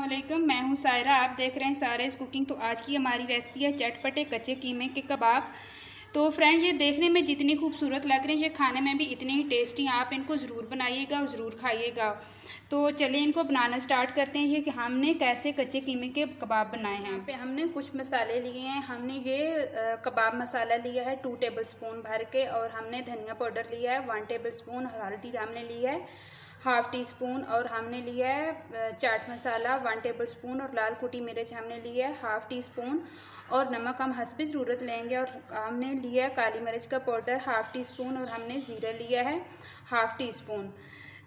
अस्सलामुअलैकुम, मैं हूं सायरा। आप देख रहे हैं सायराज कुकिंग। तो आज की हमारी रेसिपी है चटपटे कच्चे कीमे के कबाब। तो फ्रेंड्स, ये देखने में जितनी खूबसूरत लग रहे हैं, ये खाने में भी इतने ही टेस्टी। आप इनको ज़रूर बनाइएगा और ज़रूर खाइएगा। तो चलिए इनको बनाना स्टार्ट करते हैं। ये कि हमने कैसे कच्चे कीमे के कबाब बनाए हैं। यहाँ पे हमने कुछ मसाले लिए हैं। हमने ये कबाब मसाला लिया है 2 टेबल स्पून भर के, और हमने धनिया पाउडर लिया है 1 टेबल स्पून, हल्दी हमने लिया है ½ टी स्पून, और हमने लिया है चाट मसाला 1 टेबल स्पून, और लाल कुटी मिर्च हमने लिया है ½ टी स्पून, और नमक हम हस्बे ज़रूरत लेंगे। और हमने लिया है काली मिर्च का पाउडर ½ टी स्पून, और हमने ज़ीरा लिया है ½ टी स्पून।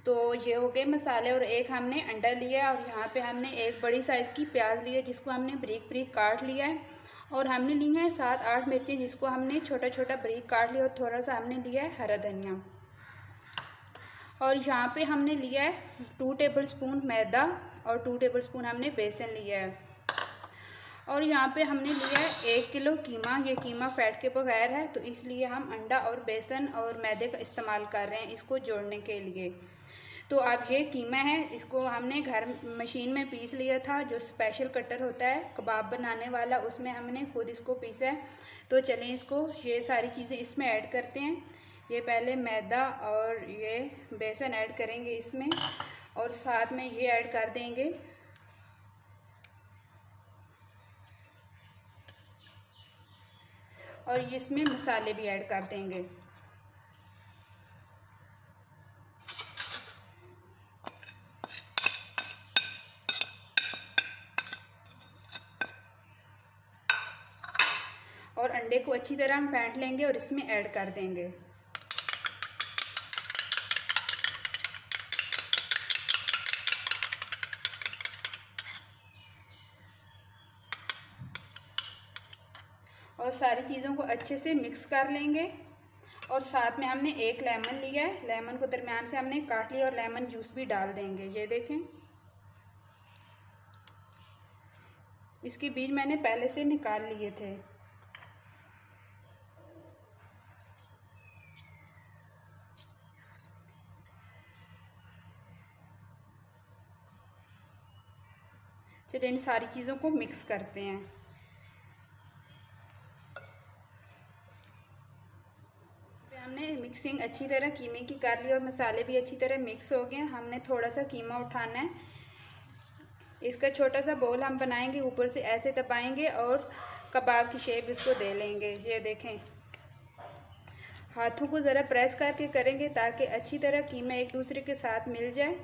तो ये हो गए मसाले। और एक हमने अंडा लिया है, और यहाँ पे हमने एक बड़ी साइज़ की प्याज ली है जिसको हमने बारीक बारीक काट लिया है। और हमने लिया है 7-8 मिर्चें जिसको हमने छोटा छोटा बारीक काट लिया, और थोड़ा सा हमने लिया है हरा धनिया। और यहाँ पे हमने लिया है 2 टेबल स्पून मैदा, और 2 टेबल स्पून हमने बेसन लिया है। और यहाँ पे हमने लिया है 1 किलो कीमा। ये कीमा फैट के बगैर है, तो इसलिए हम अंडा और बेसन और मैदे का इस्तेमाल कर रहे हैं इसको जोड़ने के लिए। तो अब ये कीमा है, इसको हमने घर मशीन में पीस लिया था, जो स्पेशल कटर होता है कबाब बनाने वाला, उसमें हमने खुद इसको पीसा है। तो चलें इसको ये सारी चीज़ें इसमें ऐड करते हैं। ये पहले मैदा और ये बेसन ऐड करेंगे इसमें, और साथ में ये ऐड कर देंगे और इसमें मसाले भी ऐड कर देंगे। और अंडे को अच्छी तरह हम फेंट लेंगे और इसमें ऐड कर देंगे। और सारी चीज़ों को अच्छे से मिक्स कर लेंगे। और साथ में हमने एक लेमन लिया है, लेमन को दरमियान से हमने काट लिया, और लेमन जूस भी डाल देंगे। ये देखें, इसके बीज मैंने पहले से निकाल लिए थे। चलिए इन सारी चीज़ों को मिक्स करते हैं। हमने मिक्सिंग अच्छी तरह कीमे की कर ली, और मसाले भी अच्छी तरह मिक्स हो गए। हमने थोड़ा सा कीमा उठाना है, इसका छोटा सा बोल हम बनाएंगे, ऊपर से ऐसे दबाएंगे और कबाब की शेप इसको दे लेंगे। ये देखें, हाथों को ज़रा प्रेस करके करेंगे ताकि अच्छी तरह कीमा एक दूसरे के साथ मिल जाए।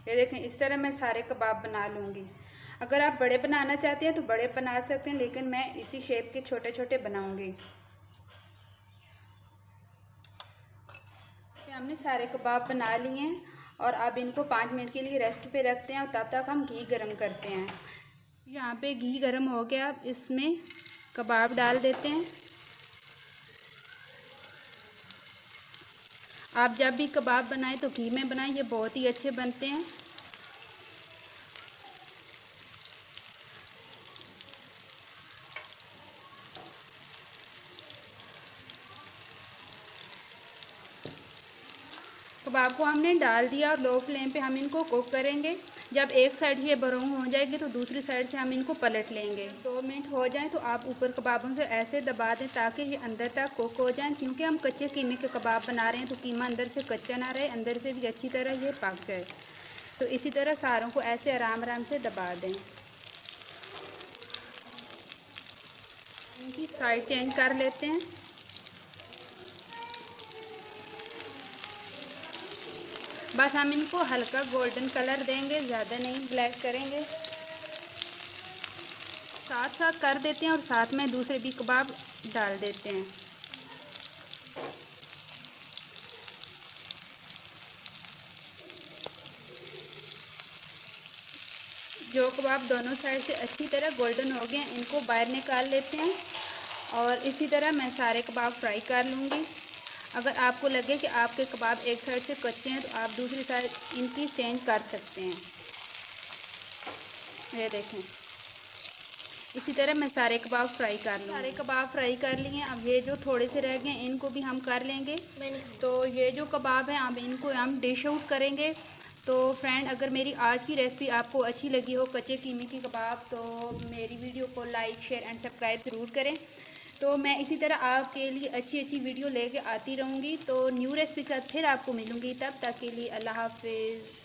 ये देखें, इस तरह मैं सारे कबाब बना लूँगी। अगर आप बड़े बनाना चाहते हैं तो बड़े बना सकते हैं, लेकिन मैं इसी शेप के छोटे छोटे बनाऊँगी। हमने सारे कबाब बना लिए हैं, और अब इनको 5 मिनट के लिए रेस्ट पे रखते हैं, और तब तक हम घी गरम करते हैं। यहाँ पे घी गरम हो गया, अब इसमें कबाब डाल देते हैं। आप जब भी कबाब बनाएं तो घी में बनाएं, ये बहुत ही अच्छे बनते हैं। कबाब को हमने डाल दिया, और लो फ्लेम पे हम इनको कुक करेंगे। जब एक साइड ये ब्राउन हो जाएगी तो दूसरी साइड से हम इनको पलट लेंगे। 2 मिनट हो जाएं तो आप ऊपर कबाबों से ऐसे दबा दें ताकि ये अंदर तक कुक हो जाएं, क्योंकि हम कच्चे कीमे के कबाब बना रहे हैं, तो कीमा अंदर से कच्चा ना रहे, अंदर से भी अच्छी तरह ये पक जाए। तो इसी तरह सारों को ऐसे आराम आराम से दबा दें। इनकी साइड चेंज कर लेते हैं। बस हम इनको हल्का गोल्डन कलर देंगे, ज़्यादा नहीं ब्लैक करेंगे। साथ साथ कर देते हैं, और साथ में दूसरे भी कबाब डाल देते हैं। जो कबाब दोनों साइड से अच्छी तरह गोल्डन हो गए हैं, इनको बाहर निकाल लेते हैं। और इसी तरह मैं सारे कबाब फ्राई कर लूँगी। अगर आपको लगे कि आपके कबाब एक साइड से कच्चे हैं तो आप दूसरी साइड इनकी चेंज कर सकते हैं। ये देखें, इसी तरह मैं सारे कबाब फ्राई कर लूँ। सारे कबाब फ्राई कर लिए। अब ये जो थोड़े से रह गए इनको भी हम कर लेंगे। तो ये जो कबाब हैं अब इनको हम डिश आउट करेंगे। तो फ्रेंड, अगर मेरी आज की रेसिपी आपको अच्छी लगी हो कच्चे कीमे की कबाब, तो मेरी वीडियो को लाइक शेयर एंड सब्सक्राइब ज़रूर करें। तो मैं इसी तरह आपके लिए अच्छी अच्छी वीडियो लेके आती रहूँगी। तो न्यू रेसिपी के साथ फिर आपको मिलूँगी, तब तक के लिए अल्लाह हाफिज़।